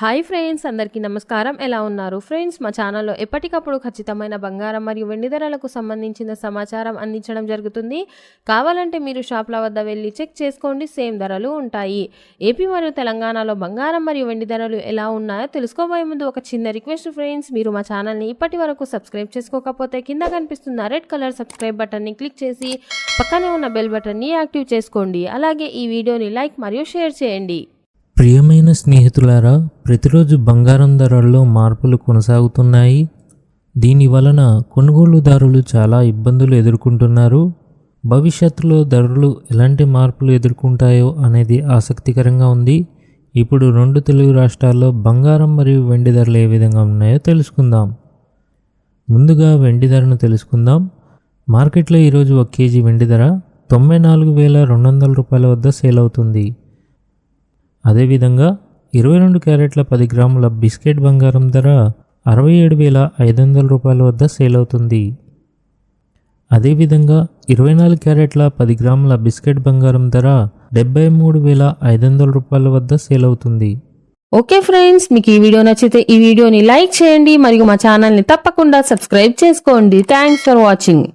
Hi friends, అందరికీ నమస్కారం. ఎలా ఉన్నారు ఫ్రెండ్స్? మా ఛానల్లో ఎప్పటికప్పుడు ఖచ్చితమైన బంగారం మరియు వెండి ధరలకు సంబంధించిన సమాచారం అందించడం జరుగుతుంది. కావాలంటే మీరు షాప్ల వద్ద వెళ్ళి చెక్ చేసుకోండి, సేమ్ ధరలు ఉంటాయి. ఏపీ మరియు తెలంగాణలో బంగారం మరియు వెండి ధరలు ఎలా ఉన్నాయో తెలుసుకోబోయే ముందు ఒక చిన్న రిక్వెస్ట్ ఫ్రెండ్స్, మీరు మా ఛానల్ని ఇప్పటి వరకు సబ్స్క్రైబ్ చేసుకోకపోతే కింద కనిపిస్తున్న రెడ్ కలర్ సబ్స్క్రైబ్ బటన్ని క్లిక్ చేసి పక్కనే ఉన్న బెల్ బటన్ని యాక్టివ్ చేసుకోండి. అలాగే ఈ వీడియోని లైక్ మరియు షేర్ చేయండి. ప్రియమైన స్నేహితులారా, ప్రతిరోజు బంగారం ధరల్లో మార్పులు కొనసాగుతున్నాయి. దీని వలన కొనుగోలుదారులు చాలా ఇబ్బందులు ఎదుర్కొంటున్నారు. భవిష్యత్తులో ధరలు ఎలాంటి మార్పులు ఎదుర్కొంటాయో అనేది ఆసక్తికరంగా ఉంది. ఇప్పుడు రెండు తెలుగు రాష్ట్రాల్లో బంగారం మరియు వెండి ధరలు ఏ విధంగా ఉన్నాయో తెలుసుకుందాం. ముందుగా వెండి ధరను తెలుసుకుందాం. మార్కెట్లో ఈరోజు 1 కేజీ వెండి ధర 94,200 రూపాయల వద్ద సేల్ అవుతుంది. అదేవిధంగా 22 క్యారెట్ల 10 గ్రాముల బిస్కెట్ బంగారం ధర 67,500 రూపాయల వద్ద సేల్ అవుతుంది. అదేవిధంగా 24 క్యారెట్ల 10 గ్రాముల బిస్కెట్ బంగారం ధర 73,500 రూపాయల వద్ద సేల్ అవుతుంది. ఓకే ఫ్రెండ్స్, మీకు ఈ వీడియో నచ్చితే ఈ వీడియోని లైక్ చేయండి మరియు మా ఛానల్ని తప్పకుండా సబ్స్క్రైబ్ చేసుకోండి. Thanks for watching.